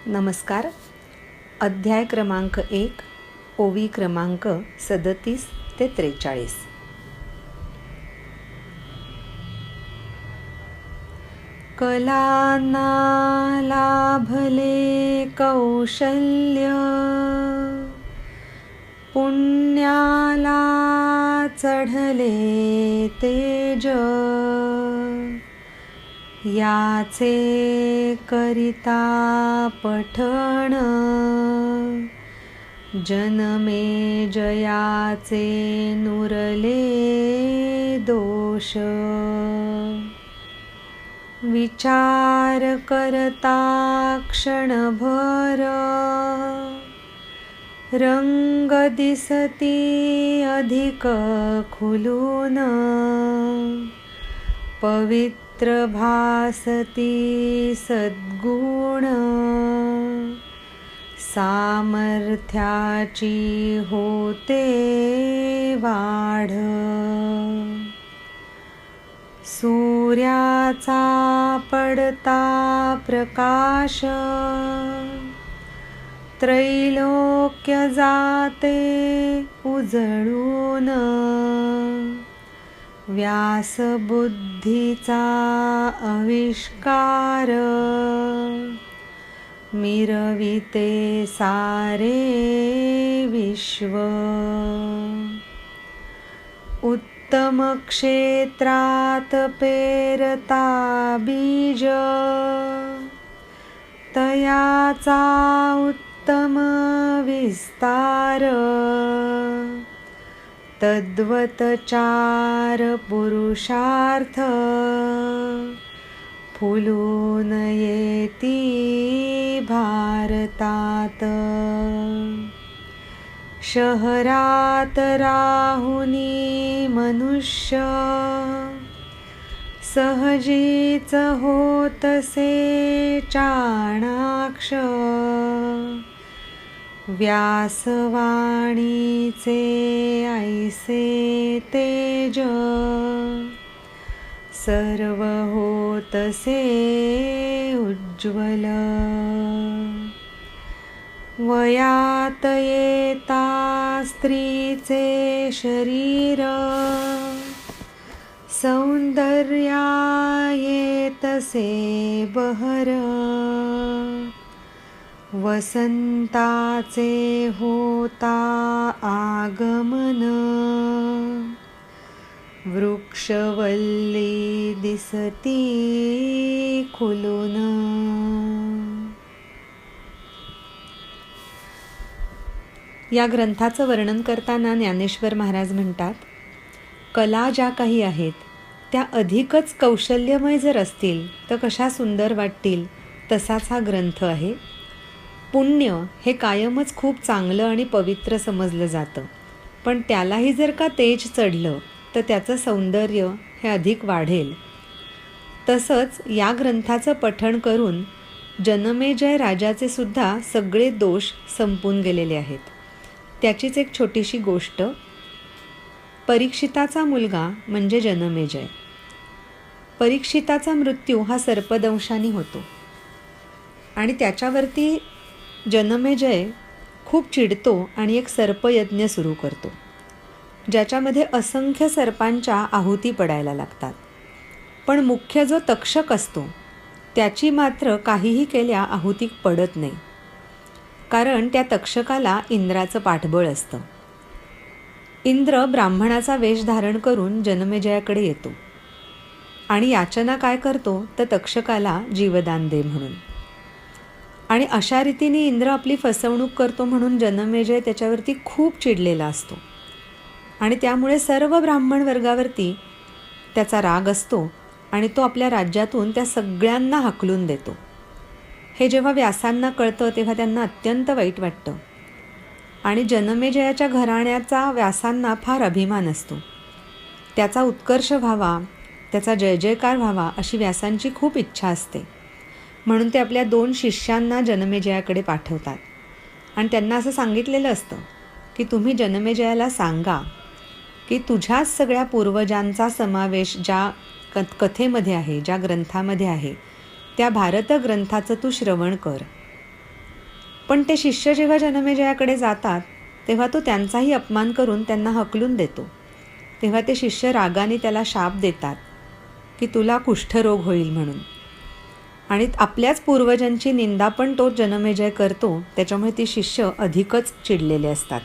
नमस्कार. अध्याय क्रमांक 1, ओवी क्रमांक 37 ते 43. कलांना लाभले कौशल्य, पुण्याला चढले तेज. याचे करिता पठण, जनमे जयाचे नुरले दोष. विचार करता क्षणभर, रंग दिसती अधिक खुलून. पवित्र भासती सद्गुण, सामर्थ्याची होते वाढ. सूर्याचा पडता प्रकाश, त्रैलोक्य जाते उजळून. व्यासबुद्धीचा आविष्कार, मिरविते सारे विश्व. उत्तम क्षेत्रात पेरता बीज, तयाचा उत्तम विस्तार. तद्वत चार पुरुषार्थ, फुलून येती भारतात. शहरात राहुनी मनुष्य, सहजीच होतसे चाणाक्ष. व्यासवाणीचे ऐसे तेज, सर्व होतसे उज्ज्वल. वयात येता स्त्रीचे शरीर, सौंदर्या येतसे बहर. वसंताचे होता आगमन, वृक्षवल्ली दिसती खुलून. या ग्रंथाचं वर्णन करताना ज्ञानेश्वर महाराज म्हणतात, कला ज्या काही आहेत त्या अधिकच कौशल्यमय जर असतील तर कशा सुंदर वाटतील, तसाच हा ग्रंथ आहे. पुण्य हे कायमच खूप चांगलं आणि पवित्र समजलं जातं, पण त्यालाही जर का तेज चढलं तर त्याचं सौंदर्य हे अधिक वाढेल. तसंच या ग्रंथाचं पठण करून जनमेजय राजाचे सुद्धा सगळे दोष संपून गेलेले आहेत. त्याचीच एक छोटीशी गोष्ट. परीक्षिताचा मुलगा म्हणजे जनमेजय. परीक्षिताचा मृत्यू हा सर्पदंशाने होतो आणि त्याच्यावरती जनमेजय खूप चिडतो आणि एक सर्पयज्ञ सुरू करतो, ज्याच्यामध्ये असंख्य सर्पांच्या आहुती पडायला लागतात. पण मुख्य जो तक्षक असतो त्याची मात्र काहीही केल्या आहुती पडत नाही, कारण त्या तक्षकाला इंद्राचं पाठबळ असतं. इंद्र ब्राह्मणाचा वेश धारण करून जनमेजयाकडे येतो आणि याचना काय करतो तर तक्षकाला जीवदान दे म्हणून. आणि अशा रीतीने इंद्र आपली फसवणूक करतो म्हणून जनमेजय त्याच्यावरती खूप चिडलेला असतो आणि त्यामुळे सर्व ब्राह्मण वर्गावरती त्याचा राग असतो आणि तो आपल्या राज्यातून त्या सगळ्यांना हाकलून देतो. हे जेव्हा व्यासांना कळतं तेव्हा त्यांना अत्यंत वाईट वाटतं आणि जनमेजयाच्या घराण्याचा व्यासांना फार अभिमान असतो. त्याचा उत्कर्ष व्हावा, त्याचा जय जयकार व्हावा अशी व्यासांची खूप इच्छा असते. म्हणून ते आपल्या 2 शिष्यांना जनमेजयाकडे पाठवतात आणि त्यांना असं सांगितलेलं असतं की तुम्ही जनमेजयाला सांगा की तुझ्याच सगळ्या पूर्वजांचा समावेश ज्या कथेमध्ये आहे, ज्या ग्रंथामध्ये आहे, त्या भारत ग्रंथाचं तू श्रवण कर पण ते शिष्य जेव्हा जनमेजयाकडे जातात तेव्हा तो त्यांचाही अपमान करून त्यांना हकलून देतो. तेव्हा ते शिष्य रागाने त्याला शाप देतात की तुला कुष्ठरोग होईल म्हणून. आणि आपल्याच पूर्वजांची निंदा पण तो जनमेजय करतो. त्याच्यामुळे ती शिष्य अधिकच चिडलेले असतात.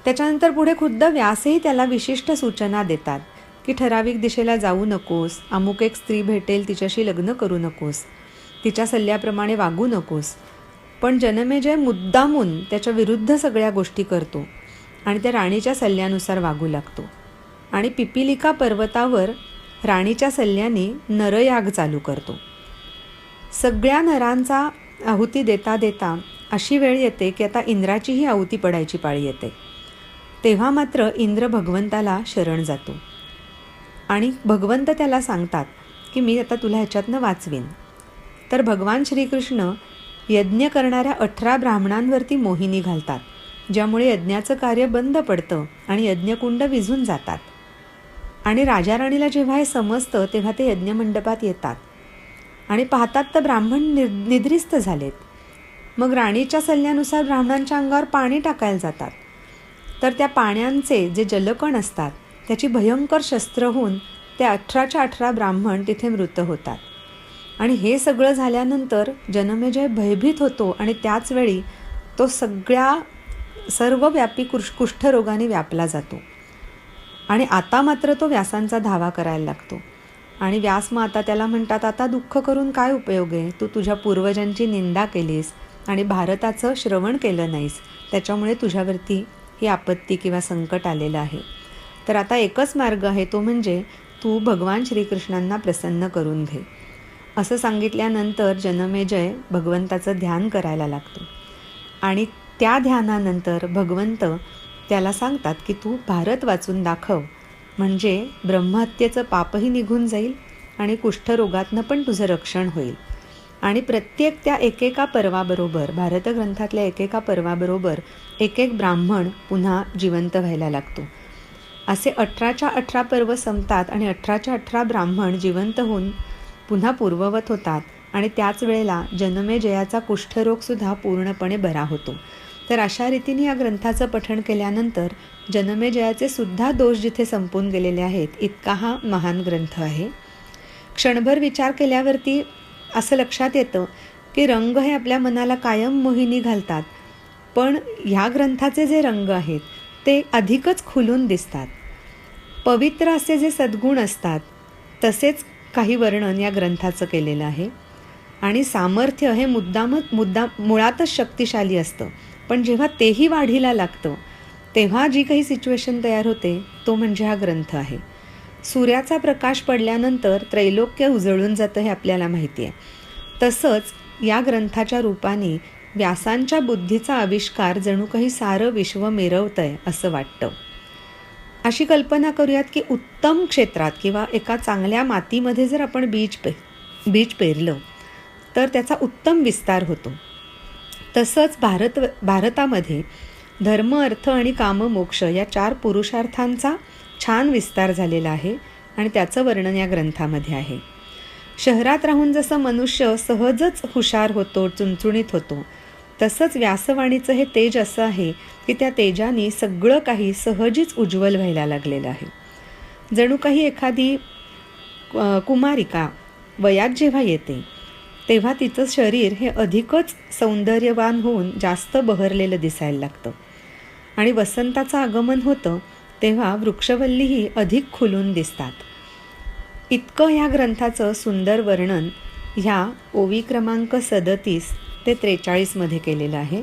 त्याच्यानंतर पुढे खुद्द व्यासही त्याला विशिष्ट सूचना देतात की ठराविक दिशेला जाऊ नकोस, अमुक एक स्त्री भेटेल तिच्याशी लग्न करू नकोस, तिच्या सल्ल्याप्रमाणे वागू नकोस. पण जनमेजय मुद्दामून त्याच्या विरुद्ध सगळ्या गोष्टी करतो आणि त्या राणीच्या सल्ल्यानुसार वागू लागतो. आणि पिपिलिका पर्वतावर राणीच्या सल्ल्याने नरयाग चालू करतो. सगळ्या नरांचा आहुती देता देता अशी वेळ येते की आता इंद्राचीही आहुती पडायची पाळी येते. तेव्हा मात्र इंद्र भगवंताला शरण जातो आणि भगवंत त्याला सांगतात की मी आता तुला ह्याच्यातनं वाचवीन. तर भगवान श्रीकृष्ण यज्ञ करणाऱ्या 18 ब्राह्मणांवरती मोहिनी घालतात, ज्यामुळे यज्ञाचं कार्य बंद पडतं आणि यज्ञकुंड विझून जातात. आणि राजा राणीला जेव्हा हे समजतं तेव्हा ते यज्ञमंडपात येतात आणि पाहतात तर ब्राह्मण निद्रिस्त झालेत. मग राणीच्या सल्ल्यानुसार ब्राह्मणांच्या अंगावर पाणी टाकायला जातात. तर त्या पाण्याचे जे जलकण असतात त्याची भयंकर शस्त्र होऊन ते 18च्या 18 ब्राह्मण तिथे मृत होतात. आणि हे सगळं झाल्यानंतर जनमेजय भयभीत होतो आणि त्याच वेळी तो सर्वव्यापी कुष्ठरोगाने व्यापला जातो. आणि आता मात्र तो व्यासांचा धावा करायला लागतो. आणि व्यास मग आता त्याला म्हणतात, आता दुःख करून काय उपयोग आहे, तू तुझ्या पूर्वजांची निंदा केलीस आणि भारताचं श्रवण केलं नाहीस, त्याच्यामुळे तुझ्यावरती ही आपत्ती किंवा संकट आलेलं आहे. तर आता एकच मार्ग आहे, तो म्हणजे तू भगवान श्रीकृष्णांना प्रसन्न करून घे. असं सांगितल्यानंतर जनमेजय भगवंताचं ध्यान करायला लागतो. आणि त्या ध्यानानंतर भगवंत त्याला सांगतात की तू भारत वाचून दाखव, म्हणजे ब्रह्महत्येचं पापही निघून जाईल आणि कुष्ठरोगातनं पण तुझं रक्षण होईल. आणि प्रत्येक त्या एकेका पर्वाबरोबर, भारतग्रंथातल्या एकेका पर्वाबरोबर एक एक ब्राह्मण पुन्हा जिवंत व्हायला लागतो. असे 18च्या 18 पर्व संपतात आणि 18च्या 18 ब्राह्मण जिवंत होऊन पुन्हा पूर्ववत होतात. आणि त्याच वेळेला जनमेजयाचा कुष्ठरोगसुद्धा पूर्णपणे बरा होतो. तर अशा रीतीने या ग्रंथाचं पठण केल्यानंतर जनमेजयाचे सुद्धा दोष जिथे संपून गेलेले आहेत, इतका हा महान ग्रंथ आहे. क्षणभर विचार केल्यावरती असं लक्षात येतं की रंग हे आपल्या मनाला कायम मोहिनी घालतात, पण ह्या ग्रंथाचे जे रंग आहेत ते अधिकच खुलून दिसतात. पवित्र असे जे सद्गुण असतात तसेच काही वर्णन या ग्रंथाचं केलेलं आहे. आणि सामर्थ्य हे मुळातच शक्तिशाली असतं, पण जेव्हा तेही वाढीला लागतं तेव्हा जी काही सिच्युएशन तयार होते तो म्हणजे हा ग्रंथ आहे. सूर्याचा प्रकाश पडल्यानंतर त्रैलोक्य उजळून जातं हे आपल्याला माहिती आहे. तसंच या ग्रंथाच्या रूपाने व्यासांच्या बुद्धीचा आविष्कार जणू काही सारं विश्व मिरवतंय असं वाटतं. अशी कल्पना करूयात की उत्तम क्षेत्रात किंवा एका चांगल्या मातीमध्ये जर आपण बीज पेरलं तर त्याचा उत्तम विस्तार होतो. तसंच भारतामध्ये धर्म, अर्थ आणि काम, मोक्ष या 4 पुरुषार्थांचा छान विस्तार झालेला आहे आणि त्याचं वर्णन या ग्रंथामध्ये आहे. शहरात राहून जसं मनुष्य सहजच हुशार होतो, चुणचुणीत होतो, तसंच व्यासवाणीचं हे तेज असं आहे की त्या तेजाने सगळं काही सहजीच उज्ज्वल व्हायला लागलेलं आहे. जणू काही एखादी कुमारिका वयात जेव्हा येते तेव्हा तिचं शरीर हे अधिकच सौंदर्यवान होऊन जास्त बहरलेलं दिसायला लागतं. आणि वसंताचं आगमन होतं तेव्हा वृक्षवल्लीही अधिक खुलून दिसतात. इतकं ह्या ग्रंथाचं सुंदर वर्णन ह्या ओवी क्रमांक 37 ते 43 केलेलं आहे.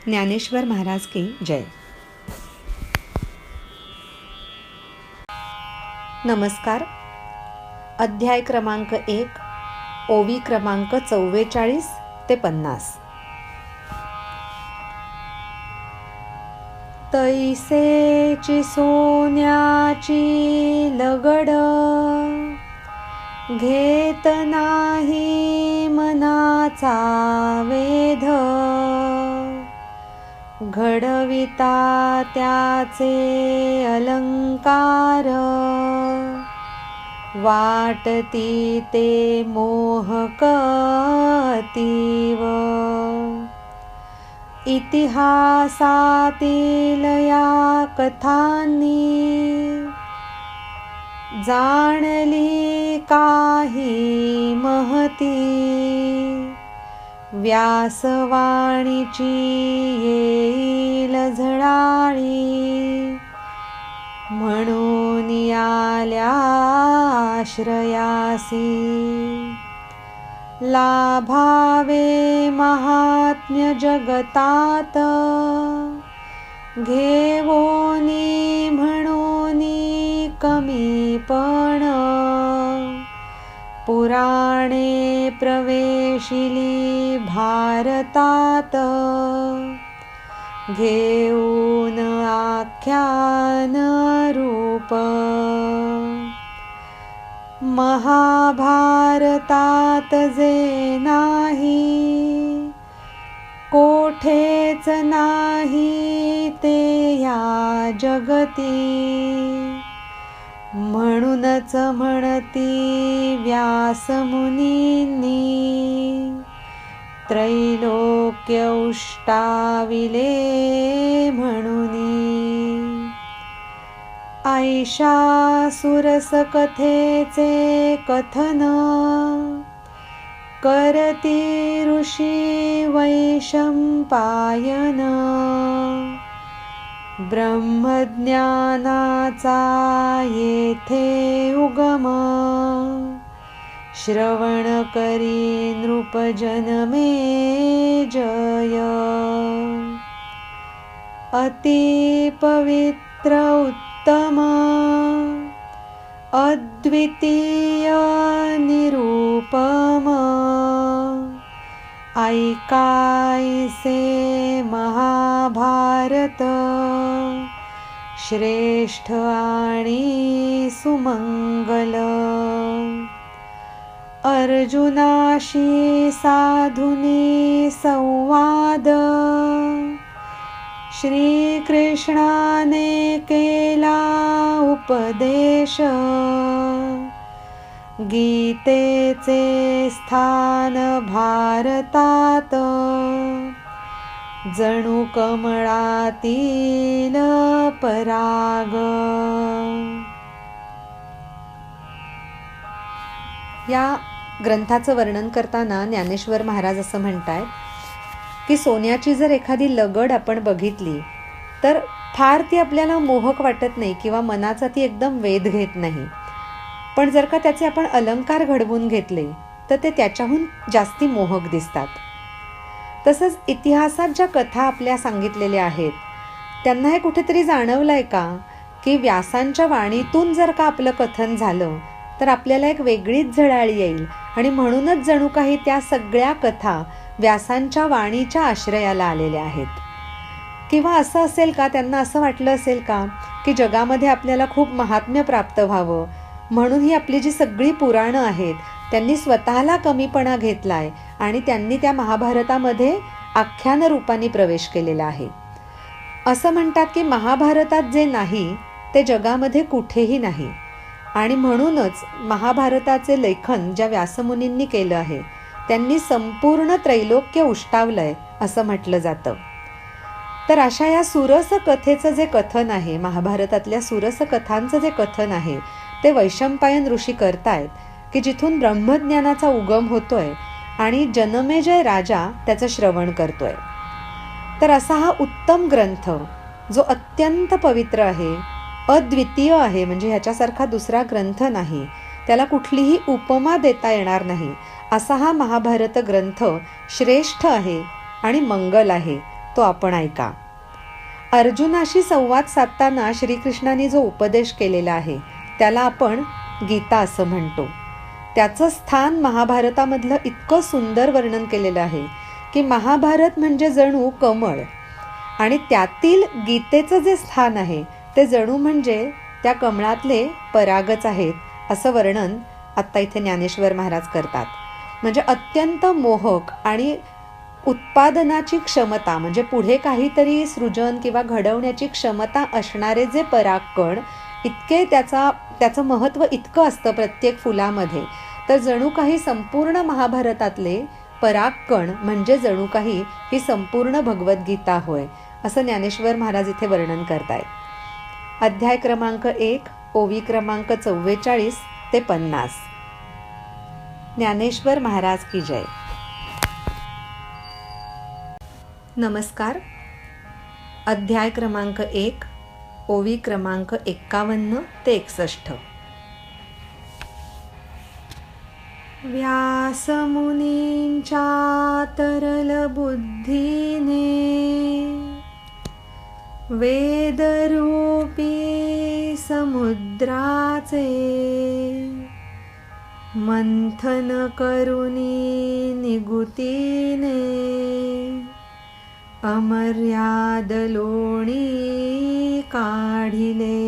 ज्ञानेश्वर महाराज की जय. नमस्कार. अध्याय क्रमांक 1, ओवी क्रमांक 44 ते 50. तैसेची सोन्याची लगड, घेत नाही मनाचा वेध, घडविता त्याचे अलंकार, वाटती ते मोहक अतीव. इतिहासातील या कथांनी जाणली काही महती, व्यासवाणीची येईल झळाळी, म्हणून आल्या आश्रयासी. लाभावे महात्म्य जगतात, घेवोनी म्हणूनी कमीपण, पुराणे प्रवेशिली भारतात, घेऊन आख्यान रूप. महाभारतात जे नाही, कोठेच नाही ते या जगती, म्हणूनच म्हणती व्यासमुनींनी, त्रैलोक्य उष्टाविले म्हणूनी. ऐशा सुरस कथेचे कथन, करती ऋषी वैशंपायन, ब्रह्मज्ञानाचा येथे उगम, श्रवण करी नृपजनमे जय. अति पवित्र उत्तम, अद्वितीय निरूपम, ऐकायसे महाभारत, श्रेष्ठ आणि सुमंगल. अर्जुनाशी साधुनी संवाद, श्रीकृष्णाने केला उपदेश, गीतेचे स्थान भारतात, जणू कमळातील पराग. या ग्रंथाचं वर्णन करताना ज्ञानेश्वर महाराज असं म्हणतायत की सोन्याची जर एखादी लगड आपण बघितली तर फार ती आपल्याला मोहक वाटत नाही किंवा मनाचा ती एकदम वेध घेत नाही, पण जर का त्याचे आपण अलंकार घडवून घेतले तर ते त्याच्याहून जास्ती मोहक दिसतात. तसंच इतिहासात ज्या कथा आपल्या सांगितलेल्या आहेत त्यांना हे कुठेतरी जाणवलंय का की व्यासांच्या वाणीतून जर का आपलं कथन झालं तर आपल्याला एक वेगळीच झळाळी येईल, आणि म्हणूनच जणू काही त्या सगळ्या कथा व्यासांच्या वाणीच्या आश्रयाला आलेल्या आहेत. किंवा असं असेल का, त्यांना असं वाटलं असेल का की जगामध्ये आपल्याला खूप महात्म्य प्राप्त व्हावं म्हणून ही आपली जी सगळी पुराणं आहेत त्यांनी स्वतःला कमीपणा घेतलाय आणि त्यांनी त्या महाभारतामध्ये आख्यान रूपाने प्रवेश केलेला आहे. असं म्हणतात की महाभारतात जे नाही ते जगामध्ये कुठेही नाही, आणि म्हणूनच महाभारताचे लेखन ज्या व्यासमुनींनी केलं आहे त्यांनी संपूर्ण त्रैलोक्य उष्टावलंय असं म्हटलं जातं. तर अशा या सुरस कथेचं जे कथन आहे, महाभारतातल्या सुरस कथांचं जे कथन आहे ते वैशंपायन ऋषी करतायत की जिथून ब्रह्मज्ञानाचा उगम होतोय आणि जनमेजय राजा त्याचं श्रवण करतोय. तर असा हा उत्तम ग्रंथ जो अत्यंत पवित्र आहे, अद्वितीय आहे, म्हणजे ह्याच्यासारखा दुसरा ग्रंथ नाही, त्याला कुठलीही उपमा देता येणार नाही, असा हा महाभारत ग्रंथ श्रेष्ठ आहे आणि मंगल आहे. तो आपण ऐका. अर्जुनाशी संवाद साधताना श्रीकृष्णाने जो उपदेश केलेला आहे त्याला आपण गीता असं म्हणतो. त्याचं स्थान महाभारतामधलं इतकं सुंदर वर्णन केलेलं आहे की महाभारत म्हणजे जणू कमळ, आणि त्यातील गीतेचं जे स्थान आहे ते जणू म्हणजे त्या कमळातले परागच आहेत असं वर्णन आत्ता इथे ज्ञानेश्वर महाराज करतात. म्हणजे अत्यंत मोहक आणि उत्पादनाची क्षमता, म्हणजे पुढे काहीतरी सृजन किंवा घडवण्याची क्षमता असणारे जे परागकण, इतके त्याचं महत्त्व इतकं असतं प्रत्येक फुलामध्ये. तर जणू काही संपूर्ण महाभारतातले पराक्कण म्हणजे जणू काही ही संपूर्ण भगवद्गीता होय, असं ज्ञानेश्वर महाराज इथे वर्णन करतायत. अध्याय क्रमांक 1, ओवी क्रमांक 44 ते 50. ज्ञानेश्वर महाराज की जय. नमस्कार. अध्याय क्रमांक 1, ओवी क्रमांक 51 ते 61. व्यासमुनींच्या तरल बुद्धीने वेदरूपी समुद्राचे मंथन करुनी निगुतीने अमर्याद लोणी काढिले.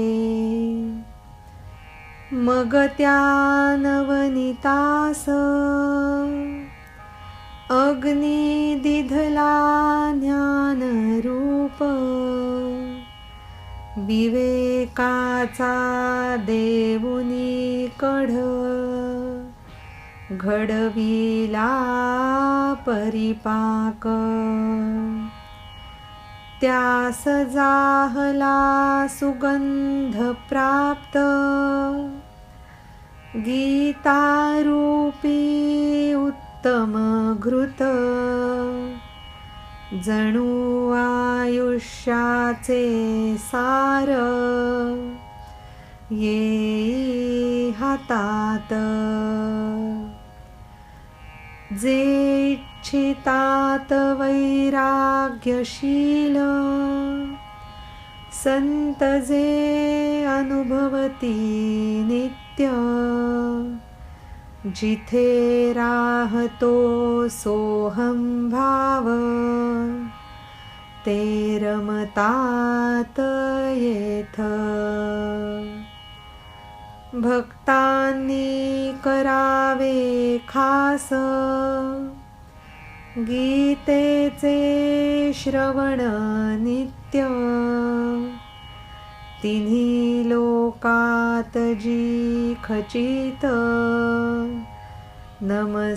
मग त्या नवनीतास अग्नी दिधला ज्ञानरूप विवेकाचा देऊनी कढ घडविला परिपाक. त्यास जाहला सुगंध प्राप्त गीतारूपी उत्तम घृत. जणू आयुष्याचे सार येई हातात. जे इच्छितात वैराग्यशील संत जे अनुभवती नित्य. जिथे राहतो सोहम भाव ते रमतात येथ. भक्तांनी करावे खास गीतेचे श्रवण नित्य. तिन्ही लोकात जी खचित नमस्कारास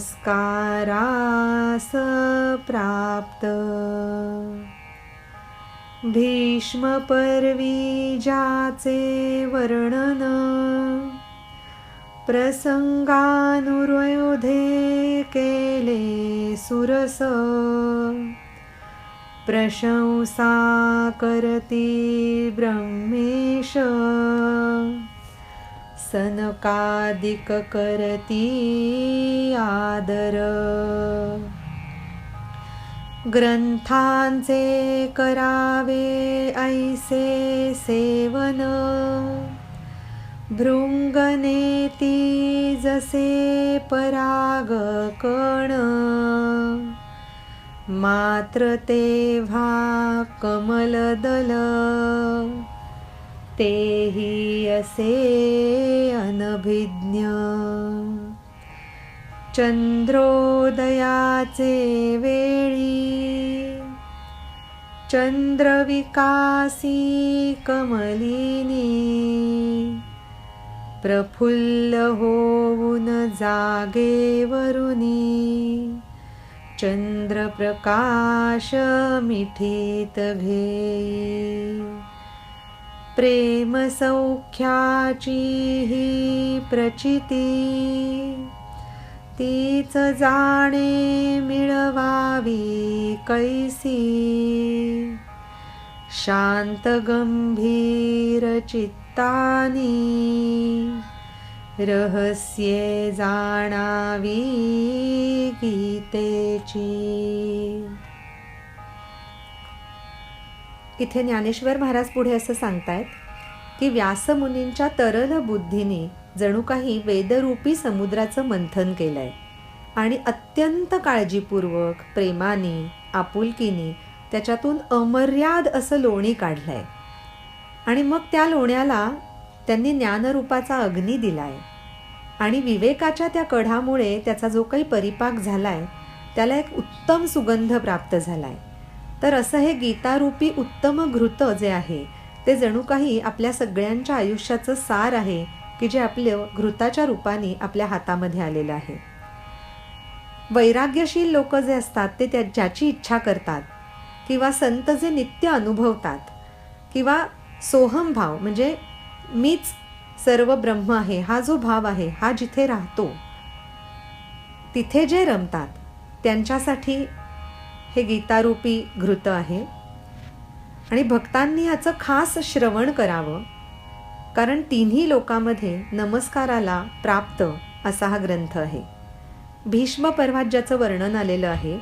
प्राप्त. भीष्म पर्वी ज्याचे वर्णन प्रसंगानुरोधे केले सुरस. प्रशंसा करती ब्रह्मेश सनकादिक करती आदर. ग्रंथांचे करावे ऐसे सेवन भृंगनेती जसे पराग कण. मात्र तेव्हा कमलदल तेही असे अनभिज्ञ. चंद्रोदयाचे वेळी चंद्रविकासी कमलिनी प्रफुल्ल होऊन जागेवरुनी चंद्रप्रकाश मिठीत घेई. प्रेम सौख्याची ही प्रचिती तीच जाणे मिळवावी कैसी. शांत गंभीर चित्तानी रहस्ये जाणावी गीतेची. इथे ज्ञानेश्वर महाराज पुढे असं सांगतायत की व्यासमुनींच्या तरल बुद्धीने जणू काही वेदरूपी समुद्राचं मंथन केलंय आणि अत्यंत काळजीपूर्वक प्रेमाने आपुलकीने त्याच्यातून अमर्याद असं लोणी काढलंय. आणि मग त्या लोण्याला त्यांनी ज्ञानरूपाचा अग्नी दिलाय आणि विवेकाच्या त्या कढामुळे त्याचा जो काही परिपाक झालाय त्याला एक उत्तम सुगंध प्राप्त झालाय. तर असं हे गीतारूपी उत्तम घृत जे आहे ते जणू काही आपल्या सगळ्यांच्या आयुष्याचं सार आहे की जे आपल्या घृताच्या रूपाने आपल्या हातामध्ये आलेलं आहे. वैराग्यशील लोक जे असतात ते ज्याची इच्छा करतात, किंवा संत जे नित्य अनुभवतात, किंवा सोहमभाव म्हणजे मीच सर्व ब्रह्म आहे हा जो भाव आहे हा जिथे राहतो तिथे जे रमतात त्यांच्यासाठी हे गीतारूपी घृत आहे. आणि भक्तांनी याचं खास श्रवण करावं, कारण तिन्ही लोकांमध्ये नमस्काराला प्राप्त असा हा ग्रंथ आहे. भीष्म पर्वात ज्याचं वर्णन आलेलं आहे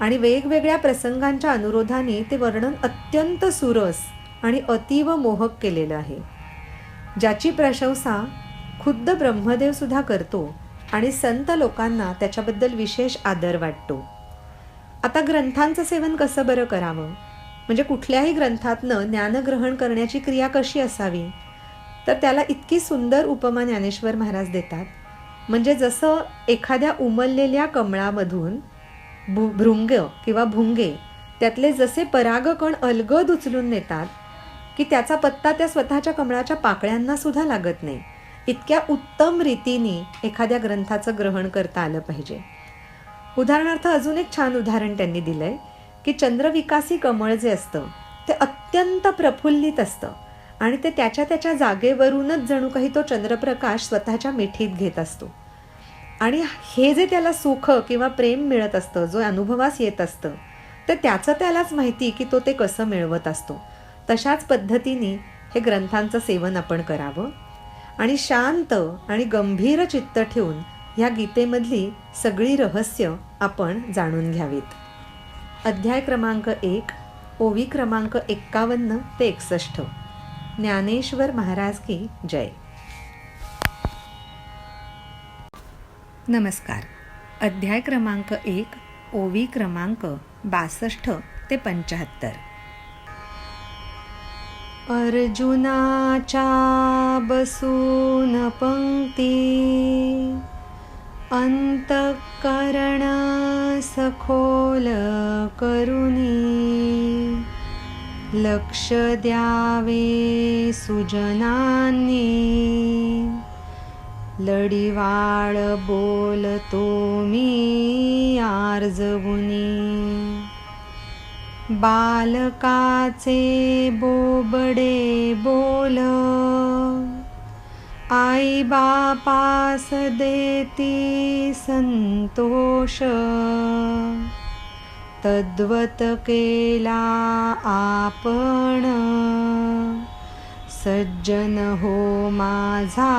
आणि वेगवेगळ्या प्रसंगांच्या अनुरोधाने ते वर्णन अत्यंत सुरस आणि अतीव मोहक केलेलं आहे, ज्याची प्रशंसा खुद्द ब्रह्मदेव सुद्धा करतो आणि संत लोकांना त्याच्याबद्दल विशेष आदर वाटतो. आता ग्रंथांचं सेवन कसं बरं करावं, म्हणजे कुठल्याही ग्रंथातनं ज्ञानग्रहण करण्याची क्रिया कशी असावी, तर त्याला इतकी सुंदर उपमा ज्ञानेश्वर महाराज देतात. म्हणजे जसं एखाद्या उमललेल्या कमळामधून भृंग किंवा भुंगे त्यातले जसे परागकण अलगद उचलून नेतात की त्याचा पत्ता त्या स्वतःच्या कमळाच्या पाकळ्यांना सुद्धा लागत नाही, इतक्या उत्तम रीतीने एखाद्या ग्रंथाचं ग्रहण करता आलं पाहिजे. उदाहरणार्थ अजून एक छान उदाहरण त्यांनी दिलंय की चंद्रविकासी कमळ जे असतं ते अत्यंत प्रफुल्लित असतं आणि ते त्याच्या जागेवरूनच जणू काही तो चंद्रप्रकाश स्वतःच्या मिठीत घेत असतो. आणि हे जे त्याला सुख किंवा प्रेम मिळत असतं, जो अनुभवास येत असतं, तर त्याचं त्यालाच माहिती की तो ते कसं मिळवत असतो. तशाच पद्धतीने हे ग्रंथांचं सेवन आपण करावं आणि शांत आणि गंभीर चित्त ठेवून ह्या गीतेमधली सगळी रहस्य आपण जाणून घ्यावीत. अध्याय क्रमांक 1, ओवी क्रमांक 51 ते 61. ज्ञानेश्वर महाराज की जय. नमस्कार. अध्याय क्रमांक 1, ओवी क्रमांक 62 ते 75. अर्जुनाच्या बसून पंक्ती अंतःकरण सखोल करुनी लक्ष द्यावे सुजनांनी लढीवाळ बोलतो मी आर्जवुनी बालकाचे बोबडे बोल आई बापास देती संतोष तद्वत केला आपण सज्जन हो माझा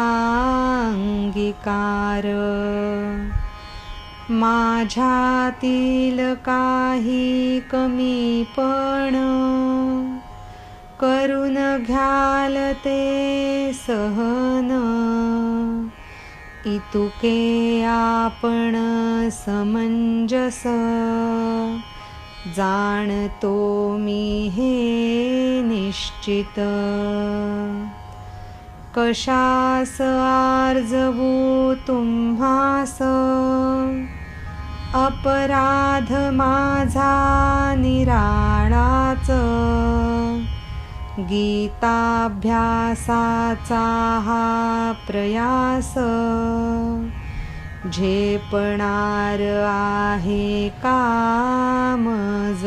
अंगीकार माझ्यातील काही कमीपण करून घ्याल ते सहन इतुके आपण समंजस जाणतो मी हे निश्चित कशास आर्जवू तुम्हास अपराध माझा निराळाच गीताभ्यासाचा हा प्रयास झेपणार आहे कामज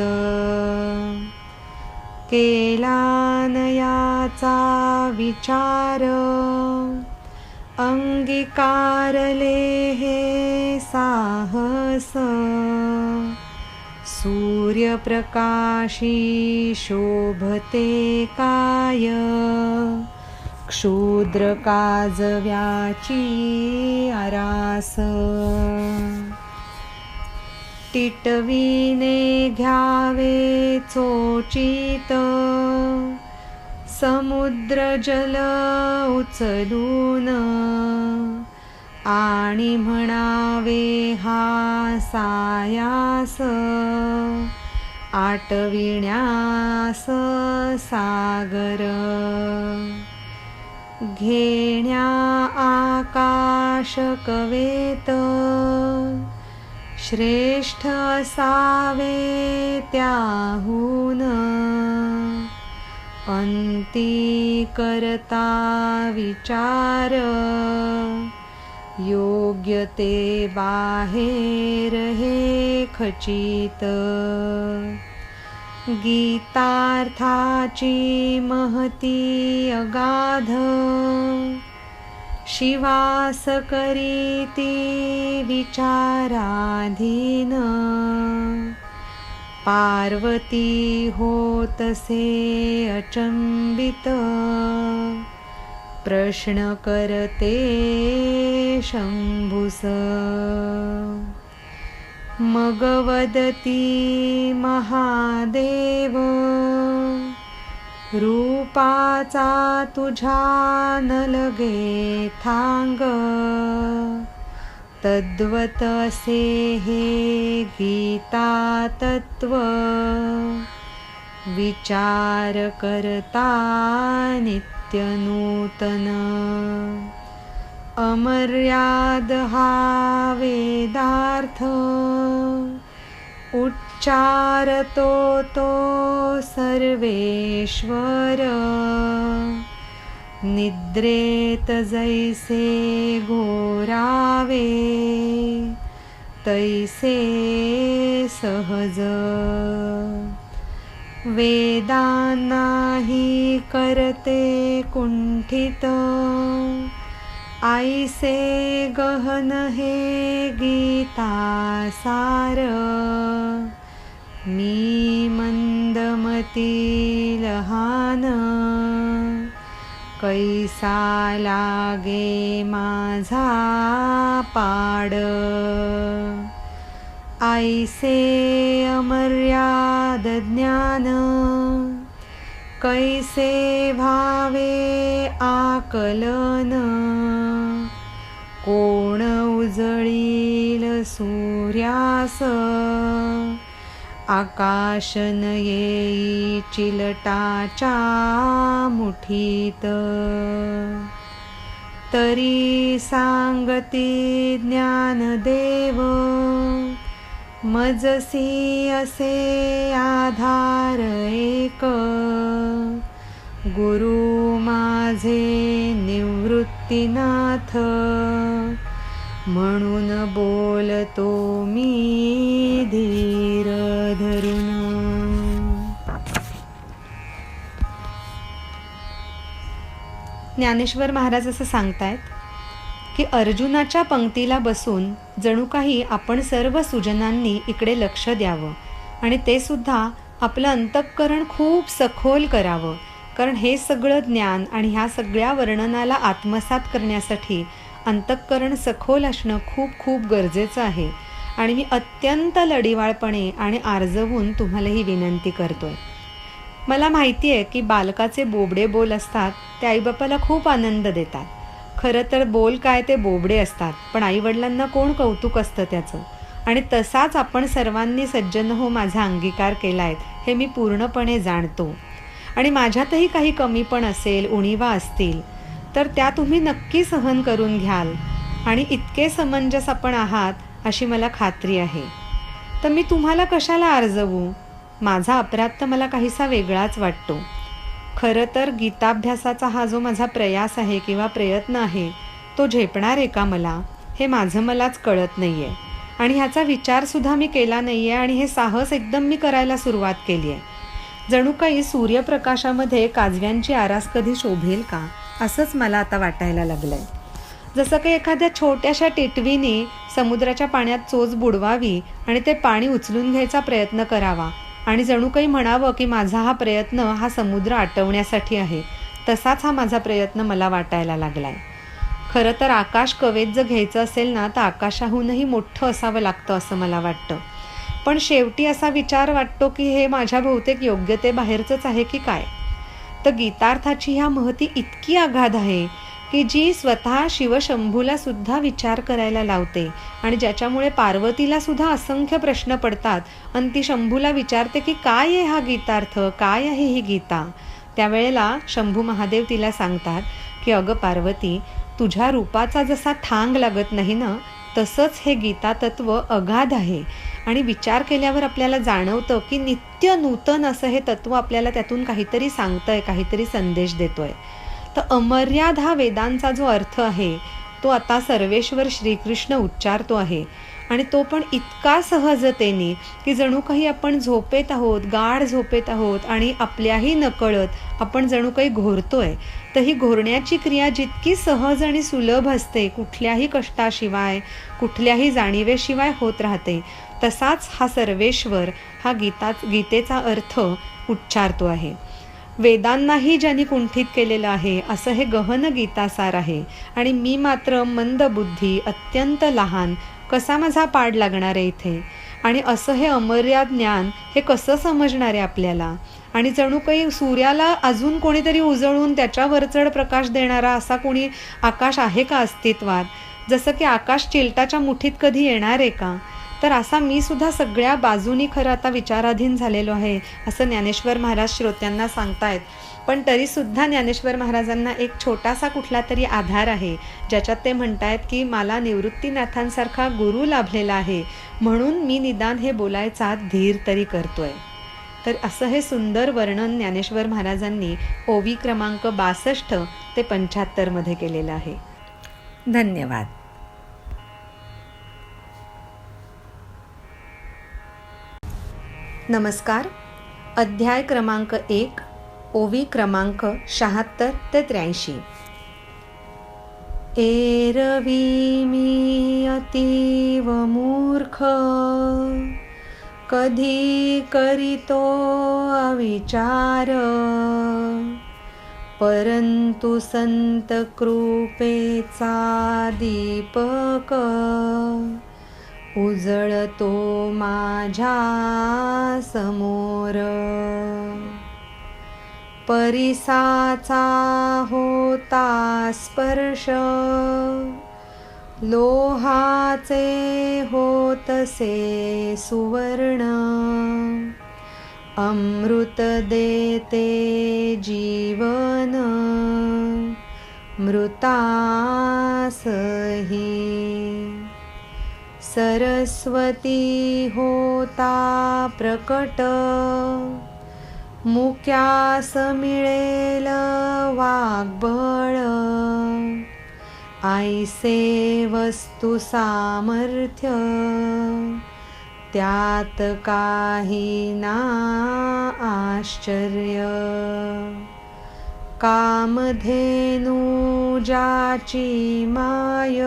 केलानयाचा विचार अंगीकारले हे साहस सूर्यप्रकाशी शोभते काय क्षुद्र काजव्याची आरास टिटवीने घ्यावे चोचित समुद्र जल उचलून आणि म्हणावे हा सायास आटविण्यास सागर घेण्या आकाश कवेत श्रेष्ठ असावे त्याहून अंती करता विचार योग्य ते बाहेर हे खचित. गीतार्थाची महती अगाध, शिवास करीती विचाराधीन. पार्वती होतसे अचंबित, प्रश्न करते शंभुस. मग वदती महादेव, रूपाचा तुझा न लगे थांग. तद्वत असे हे गीता तत्व, विचार करता नित्य नूतन. अमर्याद हा वेदार्थ, उच्चारतो तो सर्वेश्वर. निद्रेत जैसे घोरावे, तैसे सहज. वेदांनाही करते कुंठित, आईसे गहन हे गीता सार. मी मंदमती लहान, कैसा लागे माझा पाड. आईसे अमर्याद ज्ञान, कैसे भावे आकलन. कोण उजळील सूर्यास, आकाशन येई चिलटाच्या मुठीत. तरी सांगती ज्ञानदेव, मजसी असे आधार एक. गुरु माझे निवृत्तीनाथ, म्हणून बोलतो मी धीर धरून. ज्ञानेश्वर महाराज असं सांगतायत की अर्जुनाच्या पंक्तीला बसून जणू काही आपण सर्व सुजनांनी इकडे लक्ष द्यावं आणि ते सुद्धा आपलं अंतःकरण खूप सखोल करावं. कारण हे सगळं ज्ञान आणि ह्या सगळ्या वर्णनाला आत्मसात करण्यासाठी अंतःकरण सखोल असणं खूप खूप गरजेचं आहे. आणि मी अत्यंत लढिवाळपणे आणि आर्जवून तुम्हाला ही विनंती करतोय. मला माहिती आहे की बालकाचे बोबडे बोल असतात ते आईबापाला खूप आनंद देतात. खरं तर बोल काय ते बोबडे असतात, पण आईवडिलांना कोण कौतुक असतं त्याचं. आणि तसाच आपण सर्वांनी सज्जन हो माझा अंगीकार केला आहे हे मी पूर्णपणे जाणतो. आणि माझ्यातही काही कमीपण असेल, उणिवा असतील तर त्या तुम्ही नक्की सहन करून घ्याल. आणि इतके समंजस आपण आहात अशी मला खात्री आहे. तर मी तुम्हाला कशाला आर्जवू? माझा अपराध तर मला काहीसा वेगळाच वाटतो. खरं तर गीताभ्यासाचा हा जो माझा प्रयास आहे किंवा प्रयत्न आहे तो झेपणार आहे का मला, हे माझं मलाच कळत नाही आहे. आणि ह्याचा विचारसुद्धा मी केला नाही आहे आणि हे साहस एकदम मी करायला सुरुवात केली आहे. जणू काही सूर्यप्रकाशामध्ये काजव्यांची आरास कधी शोभेल का असंच मला आता वाटायला लागलं आहे. जसं काही एखाद्या छोट्याशा टिटवीने समुद्राच्या पाण्यात चोच बुडवावी आणि ते पाणी उचलून घ्यायचा प्रयत्न करावा आणि जणू काही म्हणावं की माझा हा प्रयत्न हा समुद्र आटवण्यासाठी आहे, तसाच हा माझा प्रयत्न मला वाटायला लागला आहे. खरं तर आकाश कवेत जर घ्यायचं असेल ना तर आकाशाहूनही मोठं असावं लागतं असं मला वाटतं. पण शेवटी असा विचार वाटतो की हे माझ्या बहुतेक योग्यतेबाहेरचंच आहे की काय. तर गीतार्थाची ह्या महती इतकी अगाध आहे की जी स्वतः शिवशंभूला सुद्धा विचार करायला लावते आणि ज्याच्यामुळे पार्वतीला सुद्धा असंख्य प्रश्न पडतात आणि ती शंभूला विचारते की काय आहे हा गीतार्थ, काय आहे ही गीता. त्यावेळेला शंभू महादेव तिला सांगतात की अगं पार्वती, तुझ्या रूपाचा जसा थांग लागत नाही ना तसंच हे गीता तत्व अगाध आहे. आणि विचार केल्यावर आपल्याला जाणवतं की नित्य नूतन असं हे तत्व आपल्याला त्यातून काहीतरी सांगतंय, काहीतरी संदेश देतोय. तर अमर्याद हा वेदांचा जो अर्थ आहे तो आता सर्वेश्वर श्रीकृष्ण उच्चारतो आहे. आणि तो पण इतका सहजतेने की जणू काही आपण झोपेत आहोत, गाढ झोपेत आहोत आणि आपल्याही नकळत आपण जणू काही घोरतोय. तर ही घोरण्याची क्रिया जितकी सहज आणि सुलभ असते, कुठल्याही कष्टाशिवाय, कुठल्याही जाणीवेशिवाय होत राहते, तसाच हा सर्वेश्वर हा गीतेचा अर्थ उच्चारतो आहे. वेदांनाही ज्यांनी कुंठित केलेलं आहे असं हे गहन गीतासार आहे. आणि मी मात्र मंदबुद्धी, अत्यंत लहान, कसा माझा पाड लागणार आहे इथे? आणि असं हे अमर्याद ज्ञान हे कसं समजणार आहे आपल्याला? आणि जणू काही सूर्याला अजून कोणीतरी उजळून त्याच्यावरचढ प्रकाश देणारा असा कोणी आकाश आहे का अस्तित्वात? जसं की आकाश चिलटाच्या मुठीत कधी येणार आहे का? तर असा मी सुद्धा सगळ्या बाजूनी खरं आता विचाराधीन झालेलो आहे असं ज्ञानेश्वर महाराज श्रोत्यांना सांगतायत. पण तरीसुद्धा ज्ञानेश्वर महाराजांना एक छोटासा कुठला तरी आधार आहे, ज्याच्यात ते म्हणतायत की मला निवृत्तीनाथांसारखा गुरु लाभलेला आहे, म्हणून मी निदान हे बोलायचा धीर तरी करतोय. तर असं हे सुंदर वर्णन ज्ञानेश्वर महाराजांनी ओवी क्रमांक 62 ते 75 मध्ये केलेलं आहे. धन्यवाद. नमस्कार. अध्याय क्रमांक 1, ओवी क्रमांक 76 ते 83. एरवी मी अतीव मूर्ख, कधी करीतो अविचार, परंतु संत कृपेचा दीपक उजळतो माझ्या समोर. परिसाचा होता स्पर्श, लोहाचे होतसे सुवर्ण, अमृत देते जीवन मृतासही. सरस्वती होता प्रकट, मुक्यास मिळेल वाग्बळ, ऐसे वस्तु सामर्थ्य त्यात काही ना आश्चर्य. कामधेनू ज्याची माय,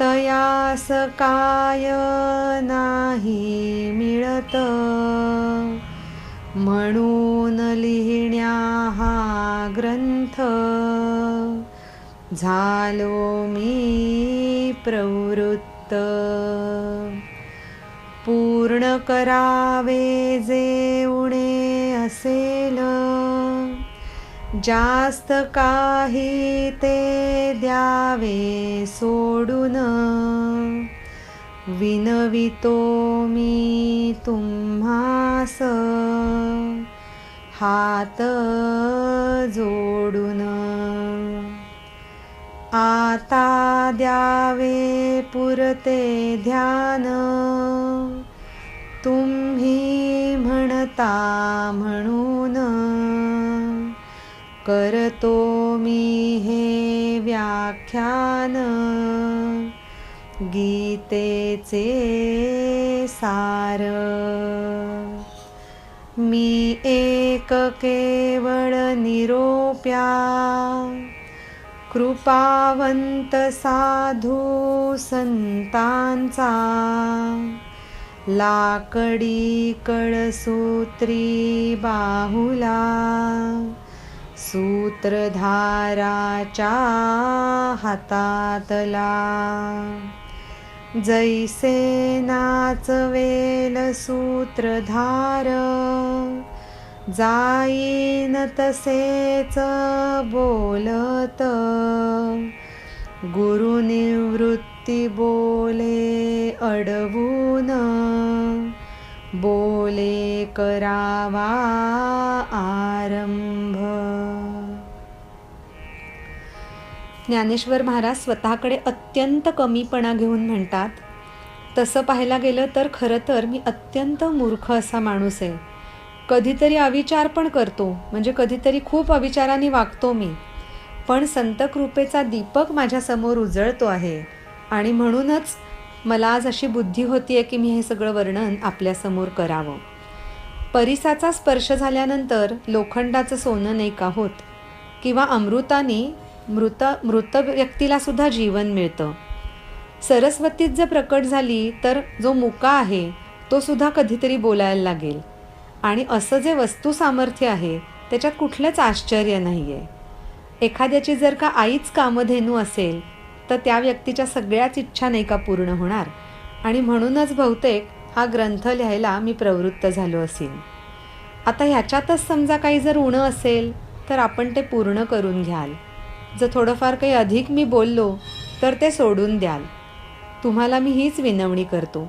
तयास काय नाही मिळत, म्हणून लिहिण्या हा ग्रंथ झालो मी प्रवृत्त. पूर्ण करावे जे उणे असेल, जास्त काही ते द्यावे सोडून. विनवितो मी तुम्हास हात जोडून. आता द्यावे पुरते ध्यान, तुम्ही म्हणता म्हणून. करतो मी हे व्याख्यान, गीतेचे सार. मी एक केवळ निरोप्या, कृपावंत साधू संतांचा. लाकडी कळसूत्री बाहुला, सूत्रधाराच्या हातातला. जैसे नाचवेल सूत्रधार, जाईन तसेच बोलत. गुरुनिवृत्ती बोले अडवून, बोले करावा आरंभ. ज्ञानेश्वर महाराज स्वतःकडे अत्यंत कमीपणा घेऊन म्हणतात, तसं पाहायला गेलं तर खरं तर मी अत्यंत मूर्ख असा माणूस आहे. कधीतरी अविचार पण करतो, म्हणजे कधीतरी खूप अविचाराने वागतो मी. पण संत कृपेचा दीपक माझ्यासमोर उजळतो आहे आणि म्हणूनच मला आज अशी बुद्धी होती आहे की मी हे सगळं वर्णन आपल्यासमोर करावं. परिसाचा स्पर्श झाल्यानंतर लोखंडाचं सोनं नाही का होत, किंवा अमृताने मृत व्यक्तीलासुद्धा जीवन मिळतं. सरस्वतीच जर प्रकट झाली तर जो मुका आहे तो सुद्धा कधीतरी बोलायला लागेल. आणि असं जे वस्तू सामर्थ्य आहे त्याच्यात कुठलंच आश्चर्य नाही आहे. एखाद्याची जर का आईच कामधेनू असेल तर त्या व्यक्तीच्या सगळ्याच इच्छा नाही का पूर्ण होणार. आणि म्हणूनच बहुतेक हा ग्रंथ लिहायला मी प्रवृत्त झालो असेल. आता ह्याच्यातच समजा काही जर उणं असेल तर आपण ते पूर्ण करून घ्याल. जर थोडंफार काही अधिक मी बोललो तर ते सोडून द्याल. तुम्हाला मी हीच विनवणी करतो.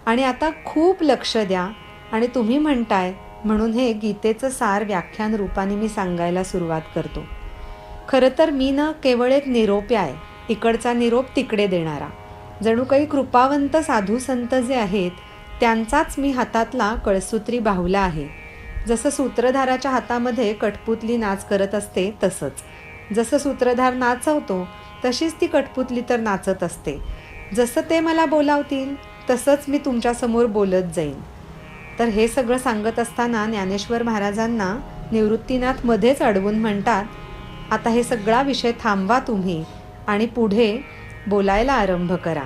आणि आता खूप लक्ष द्या. आणि तुम्ही म्हणताय म्हणून हे गीतेचं सार व्याख्यान रूपाने मी सांगायला सुरुवात करतो. खरं तर मी केवळ एक निरोप्या आहे, इकडचा निरोप तिकडे देणारा. जणू काही कृपावंत साधू संत जे आहेत त्यांचाच मी हातातला कळसूत्री बाहुला आहे. जसं सूत्रधाराच्या हातामध्ये कठपुतली नाच करत असते तसंच. जसं सूत्रधार नाचवतो तशीच ती कठपुतली तर नाचत असते. जसं ते मला बोलावतील तसंच मी तुमच्यासमोर बोलत जाईन. तर हे सगळं सांगत असताना ज्ञानेश्वर महाराजांना निवृत्तीनाथ मध्येच अडवून म्हणतात, आता हे सगळा विषय थांबवा तुम्ही आणि पुढे बोलायला आरंभ करा.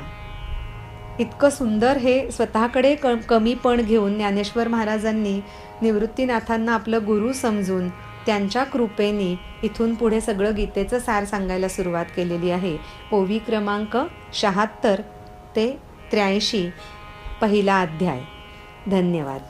इतकं सुंदर हे स्वतःकडे कमीपण घेऊन ज्ञानेश्वर महाराजांनी निवृत्तीनाथांना आपलं गुरु समजून त्यांच्या कृपेने इथून पुढे सगळं गीतेचं सार सांगायला सुरुवात केलेली आहे. ओवी क्रमांक 76 ते 83 पहिला अध्याय. धन्यवाद.